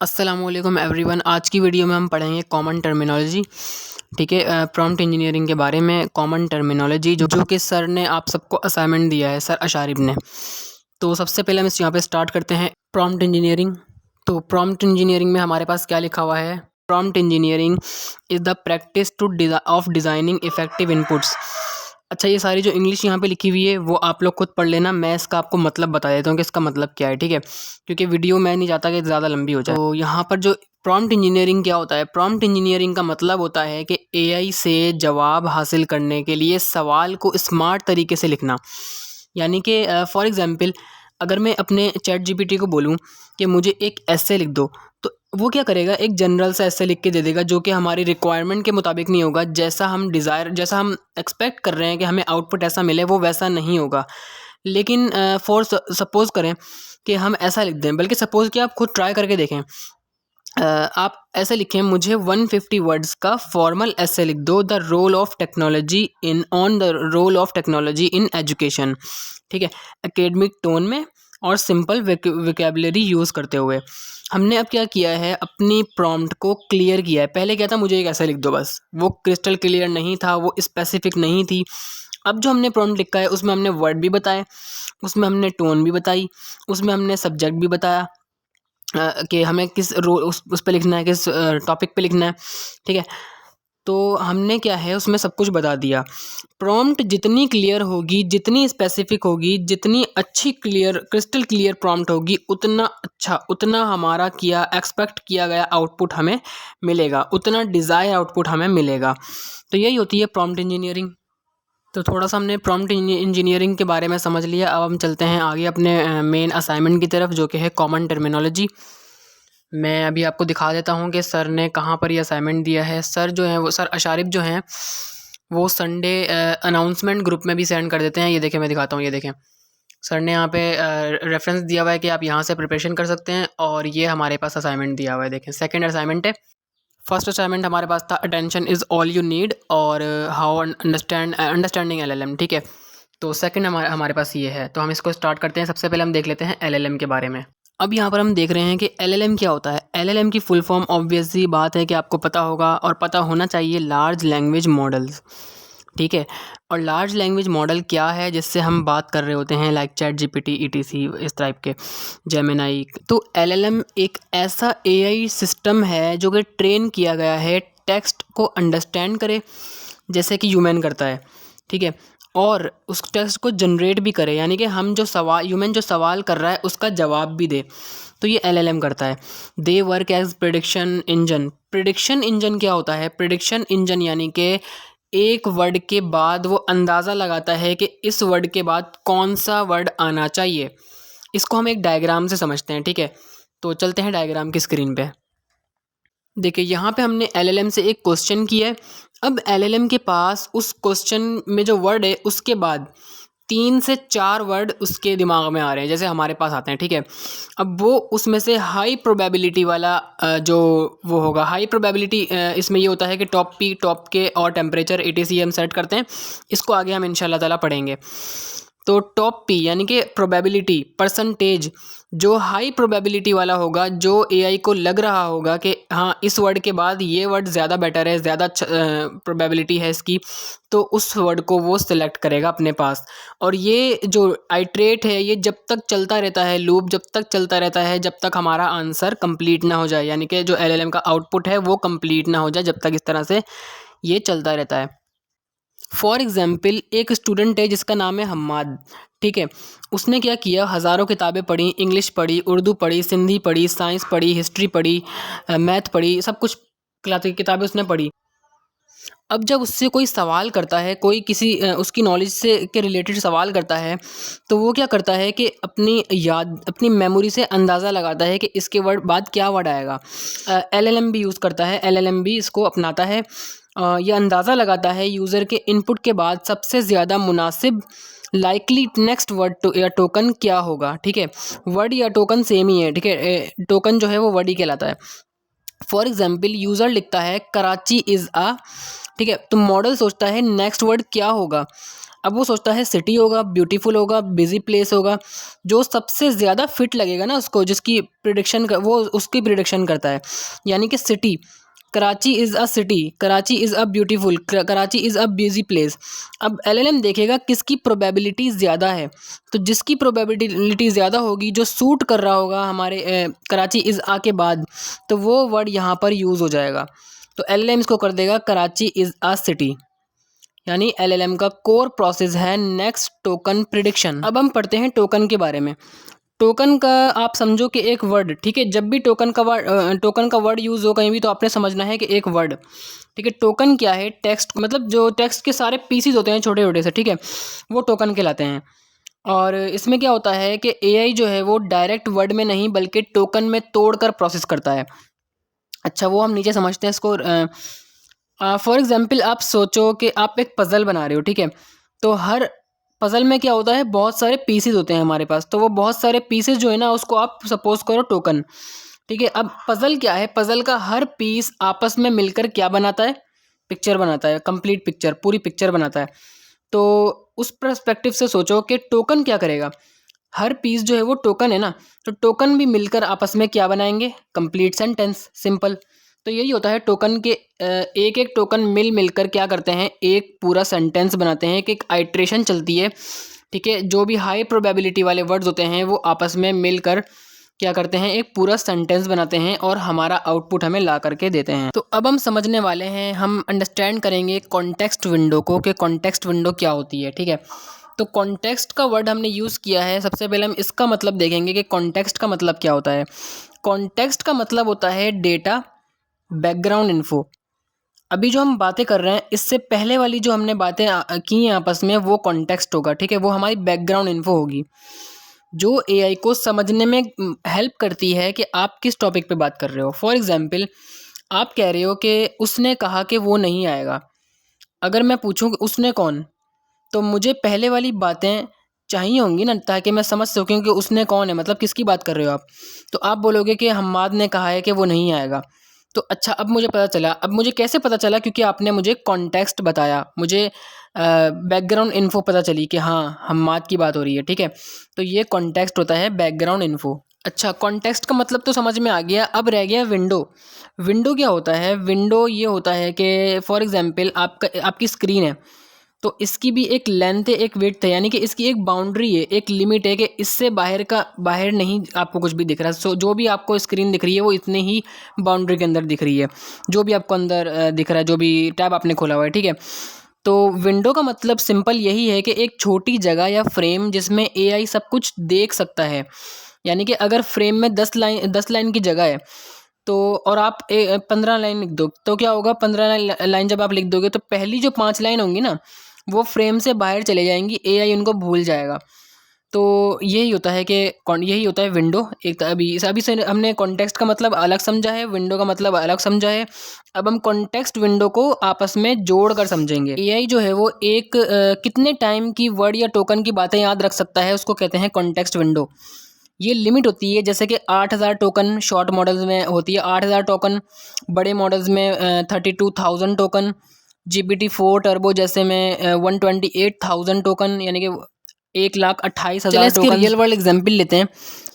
अस्सलामुअलैकुम एवरीवन। आज की वीडियो में हम पढ़ेंगे कॉमन टर्मिनोलॉजी। ठीक है, प्रॉम्प्ट इंजीनियरिंग के बारे में कॉमन टर्मिनोलॉजी जो कि सर ने आप सबको असाइनमेंट दिया है, सर अशारिब ने। तो सबसे पहले हम इस यहाँ पे स्टार्ट करते हैं प्रॉम्प्ट इंजीनियरिंग। तो प्रॉम्प्ट इंजीनियरिंग में हमारे पास क्या लिखा हुआ है? Prompt engineering is the practice of designing effective inputs. अच्छा, ये सारी जो इंग्लिश यहाँ पे लिखी हुई है वो आप लोग खुद पढ़ लेना, मैं इसका आपको मतलब बता देता हूँ कि इसका मतलब क्या है। ठीक है, क्योंकि वीडियो मैं नहीं चाहता कि ज़्यादा लंबी हो जाए। तो यहाँ पर जो प्रॉम्प्ट इंजीनियरिंग क्या होता है? प्रॉम्प्ट इंजीनियरिंग का मतलब होता है कि एआई से जवाब हासिल करने के लिए सवाल को स्मार्ट तरीके से लिखना। यानी कि फॉर एग्ज़ाम्पल, अगर मैं अपने चैट जीपीटी को बोलूँ कि मुझे एक एस्से लिख दो, तो वो क्या करेगा? एक जनरल सा एस्से लिख के दे देगा जो कि हमारी रिक्वायरमेंट के मुताबिक नहीं होगा। जैसा हम एक्सपेक्ट कर रहे हैं कि हमें आउटपुट ऐसा मिले, वो वैसा नहीं होगा। लेकिन सपोज़ करें कि हम ऐसा लिख दें, बल्कि सपोज़ कि आप खुद ट्राई करके देखें। आप ऐसे लिखें, मुझे 150 वर्ड्स का फॉर्मल एस्से लिख दो, the role of technology in education. ठीक है, एकेडमिक टोन में और सिंपल वोकैबुलरी यूज़ करते हुए। हमने अब क्या किया है? अपनी प्रॉम्प्ट को क्लियर किया है। पहले क्या था? मुझे एक ऐसे लिख दो बस, वो क्रिस्टल क्लियर नहीं था, वो स्पेसिफिक नहीं थी। अब जो हमने प्रॉम्प्ट लिखा है उसमें हमने वर्ड भी बताए, उसमें हमने टोन भी बताई, उसमें हमने सब्जेक्ट भी बताया कि हमें किस उस पे लिखना है, किस टॉपिक पे लिखना है। ठीक है, तो हमने क्या है उसमें सब कुछ बता दिया। प्रॉम्प्ट जितनी क्लियर होगी, जितनी स्पेसिफिक होगी, जितनी अच्छी क्रिस्टल क्लियर प्रॉम्प्ट होगी, उतना अच्छा, उतना हमारा एक्सपेक्ट किया गया आउटपुट हमें मिलेगा, उतना डिज़ायर आउटपुट हमें मिलेगा। तो यही होती है प्रॉम्प्ट इंजीनियरिंग। तो थोड़ा सा हमने प्रॉम्प्ट इंजीनियरिंग के बारे में समझ लिया। अब हम चलते हैं आगे अपने मेन असाइनमेंट की तरफ, जो कि है कॉमन टर्मिनोलॉजी। मैं अभी आपको दिखा देता हूँ कि सर ने कहाँ पर ये असाइनमेंट दिया है। सर जो हैं, वो सर अशारिब जो हैं, वो संडे अनाउंसमेंट ग्रुप में भी सेंड कर देते हैं। ये देखें, मैं दिखाता हूँ, ये देखें, सर ने यहाँ पे रेफरेंस दिया हुआ है कि आप यहाँ से प्रिपरेशन कर सकते हैं। और ये हमारे पास असाइनमेंट दिया हुआ है, देखें, सेकंड असाइनमेंट है। फर्स्ट असाइनमेंट हमारे पास था attention is all you need, और हाउ अंडरस्टैंडिंग एलएलएम। ठीक है, तो सेकंड हमारे पास ये है। तो हम इसको स्टार्ट करते हैं। सबसे पहले हम देख लेते हैं एलएलएम के बारे में। अब यहाँ पर हम देख रहे हैं कि एलएलएम क्या होता है। एलएलएम की फुल फॉर्म ऑब्वियस सी बात है कि आपको पता होगा और पता होना चाहिए, लार्ज लैंग्वेज मॉडल्स। ठीक है, और लार्ज लैंग्वेज मॉडल क्या है जिससे हम बात कर रहे होते हैं, लाइक चैट जीपीटी, ईटीसी, इस टाइप के, जेमिनाई। तो एलएलएम एक ऐसा एआई सिस्टम है जो कि ट्रेन किया गया है टेक्स्ट को अंडरस्टैंड करे जैसे कि ह्यूमन करता है। ठीक है, और उस टेक्स्ट को जनरेट भी करे, यानी कि ह्यूमन जो सवाल कर रहा है उसका जवाब भी दे। तो ये एलएलएम करता है। They work as prediction engine. Prediction engine क्या होता है? प्रिडिक्शन इंजन यानी कि एक वर्ड के बाद वो अंदाज़ा लगाता है कि इस वर्ड के बाद कौन सा वर्ड आना चाहिए। इसको हम एक डायग्राम से समझते हैं। ठीक है, तो चलते हैं डायग्राम की स्क्रीन पे। देखिए, यहाँ पे हमने एलएलएम से एक क्वेश्चन किया है। अब एलएलएम के पास उस क्वेश्चन में जो वर्ड है उसके बाद 3 से 4 वर्ड उसके दिमाग में आ रहे हैं, जैसे हमारे पास आते हैं। ठीक है, अब वो उसमें से हाई प्रोबेबिलिटी वाला जो वो होगा, हाई प्रोबेबिलिटी इसमें ये होता है कि टॉप पी, टॉप के और टेम्परेचर ATC हम सेट करते हैं। इसको आगे हम इंशाल्लाह ताला पढ़ेंगे। तो टॉप पी यानी कि प्रोबेबिलिटी, परसेंटेज, जो हाई प्रोबेबिलिटी वाला होगा, जो एआई को लग रहा होगा कि हाँ, इस वर्ड के बाद ये वर्ड ज़्यादा बेटर है, ज़्यादा प्रोबेबिलिटी है इसकी, तो उस वर्ड को वो सिलेक्ट करेगा अपने पास। और ये जो आइट्रेट है, ये जब तक चलता रहता है, लूप जब तक चलता रहता है जब तक हमारा आंसर कंप्लीट ना हो जाए, यानी कि जो एलएलएम का आउटपुट है वो कंप्लीट ना हो जाए, जब तक इस तरह से ये चलता रहता है। फॉर एग्ज़ाम्पल, एक स्टूडेंट है जिसका नाम है हम्माद। ठीक है, उसने क्या किया, हज़ारों किताबें पढ़ी, इंग्लिश पढ़ी, उर्दू पढ़ी, सिंधी पढ़ी, साइंस पढ़ी, हिस्ट्री पढ़ी, मैथ पढ़ी, सब कुछ किताबें उसने पढ़ी। अब जब उससे कोई सवाल करता है, कोई किसी उसकी नॉलेज से के रिलेटेड सवाल करता है, तो वो क्या करता है कि अपनी मेमोरी से अंदाज़ा लगाता है कि इसके बाद क्या वर्ड आएगा। एलएलएम भी यूज़ करता है, एलएलएम भी इसको अपनाता है। ये अंदाज़ा लगाता है यूज़र के इनपुट के बाद सबसे ज़्यादा मुनासिब लाइकली नेक्स्ट वर्ड या टोकन क्या होगा। ठीक है, वर्ड या टोकन सेम ही है। ठीक है, टोकन जो है वो वर्ड ही कहलाता है। फॉर एग्जाम्पल, यूज़र लिखता है कराची इज़ आ। ठीक है, तो मॉडल सोचता है नेक्स्ट वर्ड क्या होगा। अब वो सोचता है सिटी होगा, ब्यूटीफुल होगा, बिजी प्लेस होगा, जो सबसे ज़्यादा फिट लगेगा ना उसको, जिसकी प्रिडिक्शन वो उसकी प्रिडिक्शन करता है। यानी कि city, Karachi is a city, Karachi is a beautiful, Karachi is a busy place. अब एलएलएम देखेगा किसकी प्रोबेबिलिटी ज़्यादा है, तो जिसकी प्रोबेबिलिटी ज़्यादा होगी, जो सूट कर रहा होगा हमारे कराची इज़ आ के बाद, तो वो वर्ड यहाँ पर यूज़ हो जाएगा। तो एलएलएम इसको कर देगा कराची इज़ अ सिटी। यानी एलएलएम का कोर प्रोसेस है नेक्स्ट टोकन प्रिडिक्शन। अब हम पढ़ते हैं टोकन के बारे में। टोकन का आप समझो कि एक वर्ड, ठीक है, जब भी टोकन का वर्ड यूज़ हो कहीं भी, तो आपने समझना है कि एक वर्ड, ठीक है। टोकन क्या है? टेक्स्ट, मतलब जो टेक्स्ट के सारे पीसीज होते हैं छोटे छोटे से, ठीक है, वो टोकन कहलाते हैं। और इसमें क्या होता है कि एआई जो है वो डायरेक्ट वर्ड में नहीं बल्कि टोकन में तोड़कर प्रोसेस करता है। अच्छा, वो हम नीचे समझते हैं इसको। फॉर एग्जाम्पल आप सोचो कि आप एक पज़ल बना रहे हो, ठीक है, तो हर पज़ल में क्या होता है, बहुत सारे पीसेज होते हैं हमारे पास, तो वो बहुत सारे पीसेज जो है ना, उसको आप सपोज करो टोकन, ठीक है। अब पज़ल क्या है? पज़ल का हर पीस आपस में मिलकर क्या बनाता है? पिक्चर बनाता है, कंप्लीट पिक्चर, पूरी पिक्चर बनाता है। तो उस पर्सपेक्टिव से सोचो कि टोकन क्या करेगा। हर पीस जो है वो टोकन है ना, तो टोकन भी मिलकर आपस में क्या बनाएंगे? Complete sentence, simple. तो यही होता है टोकन के, एक एक टोकन मिलकर क्या करते हैं? एक पूरा सेंटेंस बनाते हैं, एक आइट्रेशन चलती है, ठीक है। जो भी हाई प्रोबेबिलिटी वाले वर्ड्स होते हैं वो आपस में मिलकर क्या करते हैं? एक पूरा सेंटेंस बनाते हैं और हमारा आउटपुट हमें ला करके देते हैं। तो अब हम समझने वाले हैं, हम अंडरस्टैंड करेंगे कॉन्टेक्स्ट विंडो को, कि कॉन्टेक्स्ट विंडो क्या होती है, ठीक है। तो कॉन्टेक्स्ट का वर्ड हमने यूज़ किया है। सबसे पहले हम इसका मतलब देखेंगे कि कॉन्टेक्स्ट का मतलब क्या होता है। कॉन्टेक्स्ट का मतलब होता है डेटा, बैकग्राउंड इन्फो। अभी जो हम बातें कर रहे हैं, इससे पहले वाली जो हमने बातें की हैं आपस में, वो कॉन्टेक्स्ट होगा, ठीक है, वो हमारी बैकग्राउंड इन्फो होगी, जो एआई को समझने में हेल्प करती है कि आप किस टॉपिक पे बात कर रहे हो। फॉर एग्जांपल, आप कह रहे हो कि उसने कहा कि वो नहीं आएगा। अगर मैं पूछूं कि उसने कौन, तो मुझे पहले वाली बातें चाहिए होंगी ना, ताकि मैं समझ सकूं कि उसने कौन है, मतलब किसकी बात कर रहे हो आप। तो आप बोलोगे कि हम्माद ने कहा है कि वो नहीं आएगा। तो अच्छा, अब मुझे पता चला। अब मुझे कैसे पता चला? क्योंकि आपने मुझे कॉन्टेक्स्ट बताया, मुझे बैकग्राउंड इन्फो पता चली कि हाँ, हम्माद की बात हो रही है, ठीक है। तो ये कॉन्टेक्स्ट होता है, बैकग्राउंड इन्फो। अच्छा, कॉन्टेक्स्ट का मतलब तो समझ में आ गया। अब रह गया विंडो। विंडो क्या होता है? विंडो ये होता है कि फॉर एग्जांपल आपकी स्क्रीन है, तो इसकी भी एक लेंथ है, एक विड्थ है, यानी कि इसकी एक बाउंड्री है, एक लिमिट है कि इससे बाहर नहीं आपको कुछ भी दिख रहा है। सो जो भी आपको स्क्रीन दिख रही है वो इतने ही बाउंड्री के अंदर दिख रही है, जो भी आपको अंदर दिख रहा है, जो भी टैब आपने खोला हुआ है, ठीक है। तो विंडो का मतलब सिंपल यही है कि एक छोटी जगह या फ्रेम जिसमें एआई सब कुछ देख सकता है। यानी कि अगर फ्रेम में 10 लाइन की जगह है, तो और आप 15 लाइन लिख दो, तो क्या होगा? 15 लाइन जब आप लिख दोगे, तो पहली जो 5 लाइन होंगी ना, वो फ्रेम से बाहर चले जाएंगी, एआई उनको भूल जाएगा। तो यही होता है कि यही होता है विंडो। एक अभी से हमने कॉन्टेक्स्ट का मतलब अलग समझा है, विंडो का मतलब अलग समझा है। अब हम कॉन्टेक्स्ट विंडो को आपस में जोड़ कर समझेंगे। एआई जो है वो एक कितने टाइम की वर्ड या टोकन की बातें याद रख सकता है, उसको कहते हैं कॉन्टेक्स्ट विंडो। ये लिमिट होती है, जैसे कि 8000 टोकन शॉर्ट मॉडल्स में होती है, 8000 टोकन। बड़े मॉडल्स में 32,000 टोकन। GPT-4 टर्बो जैसे में 128,000 टोकन, यानी कि 1,28,000 टोकन। इसके रियल वर्ल्ड एग्जाम्पल लेते हैं।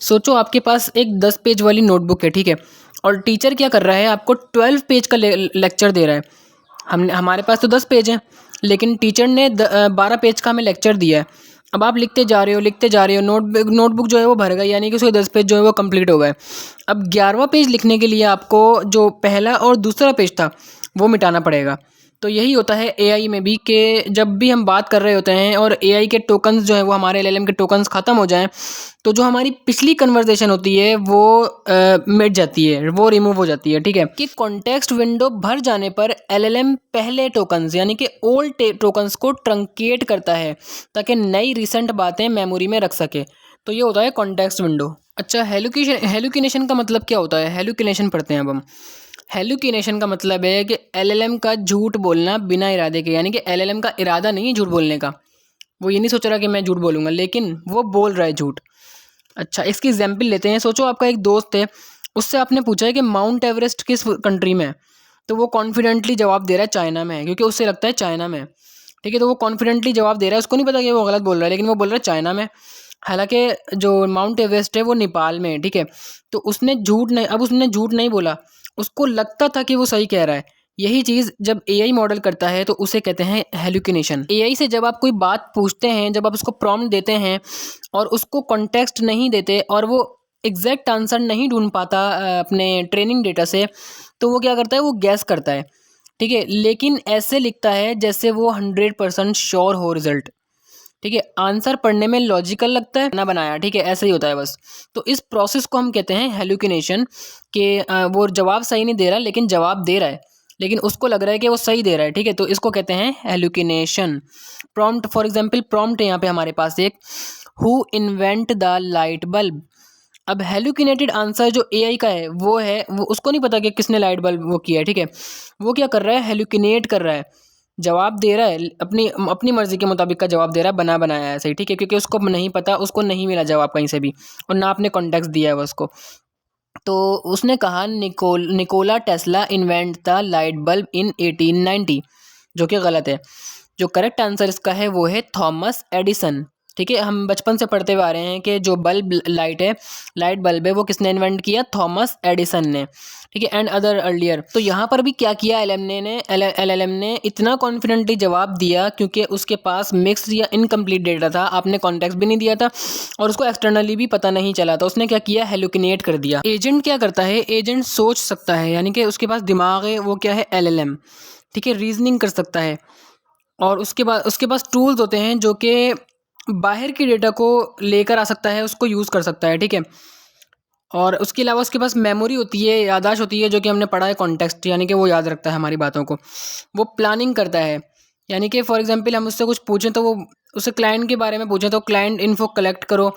सोचो आपके पास एक 10 पेज वाली नोटबुक है, ठीक है, और टीचर क्या कर रहा है? आपको 12 पेज का लेक्चर दे रहा है। हमारे पास तो 10 पेज हैं, लेकिन टीचर ने 12 पेज का हमें लेक्चर दिया है। अब आप लिखते जा रहे हो, नोटबुक जो है वो भर गई, यानी कि उसके 10 पेज जो है वो कंप्लीट हो गए। अब 11वां पेज लिखने के लिए आपको जो पहला और दूसरा पेज था वो मिटाना पड़ेगा। तो यही होता है एआई में भी, कि जब भी हम बात कर रहे होते हैं और एआई के टोकन्स जो है वो, हमारे एलएलएम के टोकन्स ख़त्म हो जाएं, तो जो हमारी पिछली कन्वर्सेशन होती है वो मिट जाती है, वो रिमूव हो जाती है, ठीक है। कि कॉन्टेक्स्ट विंडो भर जाने पर एलएलएम पहले टोकन्स यानी कि ओल्ड टोकन्स को ट्रंकेट करता है, ताकि नई रिसेंट बातें मेमोरी में रख सके। तो ये होता है कॉन्टेक्स्ट विंडो। अच्छा, हेलुसिनेशन का मतलब क्या होता है? हेलुसिनेशन पढ़ते हैं अब हम। हेलुसिनेशन का मतलब है कि एलएलएम का झूठ बोलना बिना इरादे के, यानी कि एलएलएम का इरादा नहीं है झूठ बोलने का, वो ये नहीं सोच रहा कि मैं झूठ बोलूँगा, लेकिन वो बोल रहा है झूठ। अच्छा, इसकी एग्जाम्पल लेते हैं। सोचो आपका एक दोस्त है, उससे आपने पूछा है कि माउंट एवरेस्ट किस कंट्री में है, तो वो कॉन्फिडेंटली जवाब दे रहा है चाइना में है, क्योंकि उससे लगता है चाइना में है। ठीक है, तो वो कॉन्फिडेंटली जवाब दे रहा है, उसको नहीं पता कि वो गलत बोल रहा है, लेकिन वो बोल रहा है चाइना में, हालांकि जो माउंट एवरेस्ट है वो नेपाल में है। ठीक है, तो उसने झूठ नहीं बोला, उसको लगता था कि वो सही कह रहा है। यही चीज़ जब एआई मॉडल करता है तो उसे कहते हैं हेल्यूसिनेशन। एआई से जब आप कोई बात पूछते हैं, जब आप उसको प्रॉम्प्ट देते हैं और उसको कॉन्टेक्स्ट नहीं देते और वो एग्जैक्ट आंसर नहीं ढूंढ पाता अपने ट्रेनिंग डेटा से, तो वो क्या करता है, वो गैस करता है। ठीक है, लेकिन ऐसे लिखता है जैसे वो 100% श्योर हो रिजल्ट। ठीक है, आंसर पढ़ने में लॉजिकल लगता है, ना बनाया। ठीक है, ऐसे ही होता है बस। तो इस प्रोसेस को हम कहते हैं हेल्यूसिनेशन, कि वो जवाब सही नहीं दे रहा लेकिन जवाब दे रहा है, लेकिन उसको लग रहा है कि वो सही दे रहा है। ठीक है, तो इसको कहते हैं hallucination. Prompt, for example prompt है यहाँ पे हमारे पास एक, who invent the light bulb. अब हेल्यूसिनेटेड आंसर जो एआई का है वो है, वो उसको नहीं पता कि किसने लाइट बल्ब वो किया है। ठीक है, वो क्या कर रहा है, हेल्यूसिनेट कर रहा है, जवाब दे रहा है, अपनी अपनी मर्जी के मुताबिक का जवाब दे रहा है, बना बनाया है सही। ठीक है, क्योंकि उसको नहीं पता, उसको नहीं मिला जवाब कहीं से भी, और ना आपने कॉन्टेक्स्ट दिया है उसको। तो उसने कहा Nikola Tesla invent the light bulb इन 1890, जो कि गलत है। जो करेक्ट आंसर इसका है वो है थॉमस एडिसन। ठीक है, हम बचपन से पढ़ते हुए आ रहे हैं कि जो लाइट बल्ब है वो किसने इन्वेंट किया, थॉमस एडिसन ने। ठीक है, एंड अदर अर्लियर। तो यहाँ पर भी क्या किया एलएलएम ने इतना कॉन्फिडेंटली जवाब दिया क्योंकि उसके पास मिक्स्ड या इनकम्प्लीट डेटा था, आपने कॉन्टेक्स्ट भी नहीं दिया था और उसको एक्सटर्नली भी पता नहीं चला, तो उसने क्या किया, हेल्यूसिनेट कर दिया। एजेंट क्या करता है, एजेंट सोच सकता है, यानी कि उसके पास दिमाग है, वो क्या है, एलएलएम। ठीक है, रीजनिंग कर सकता है, और उसके पास टूल्स होते हैं जो कि बाहर की डेटा को लेकर आ सकता है, उसको यूज़ कर सकता है। ठीक है, और उसके अलावा उसके पास मेमोरी होती है, याददाश्त होती है, जो कि हमने पढ़ा है कॉन्टेक्स्ट, यानी कि वो याद रखता है हमारी बातों को। वो प्लानिंग करता है, यानी कि फॉर एग्जांपल हम उससे कुछ पूछें तो वो, उससे क्लाइंट के बारे में पूछें तो क्लाइंट इन्फो कलेक्ट करो,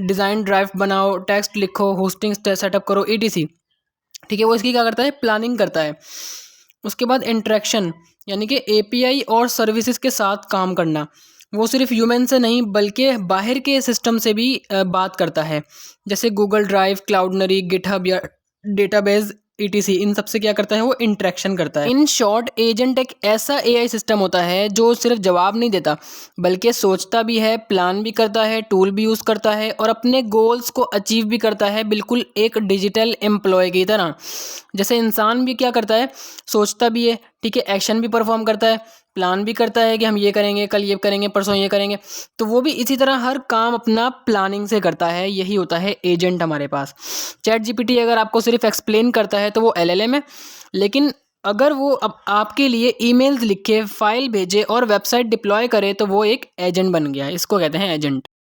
डिज़ाइन ड्राफ्ट बनाओ, टेक्स्ट लिखो, होस्टिंग सेटअप करो, ETC। ठीक है, वो इसकी क्या करता है, प्लानिंग करता है। उसके बाद इंटरेक्शन, यानी कि API और सर्विसेज के साथ काम करना, वो सिर्फ ह्यूमन से नहीं बल्कि बाहर के सिस्टम से भी बात करता है, जैसे गूगल ड्राइव, क्लाउडनरी, गिटहब या डेटाबेस, ETC। इन सब से क्या करता है, वो इंटरेक्शन करता है। इन शॉर्ट, एजेंट एक ऐसा AI सिस्टम होता है जो सिर्फ जवाब नहीं देता बल्कि सोचता भी है, प्लान भी करता है, टूल भी यूज़ करता है और अपने गोल्स को अचीव भी करता है, बिल्कुल एक डिजिटल एम्प्लॉय की तरह। जैसे इंसान भी क्या करता है, सोचता भी है, ठीक है, एक्शन भी परफॉर्म करता है, प्लान भी करता है कि हम ये करेंगे, कल ये करेंगे, परसों ये करेंगे, तो वो भी इसी तरह हर काम अपना प्लानिंग से करता है। यही होता है एजेंट हमारे पास। ChatGPT अगर आपको सिर्फ एक्सप्लेन करता है तो वो LLM है, लेकिन अगर वो अब आपके लिए ईमेल्स लिखे, फाइल भेजे और वेबसाइट डिप्लॉय करे तो वो एक एजेंट बन गया। इसको कहते हैं एजेंट।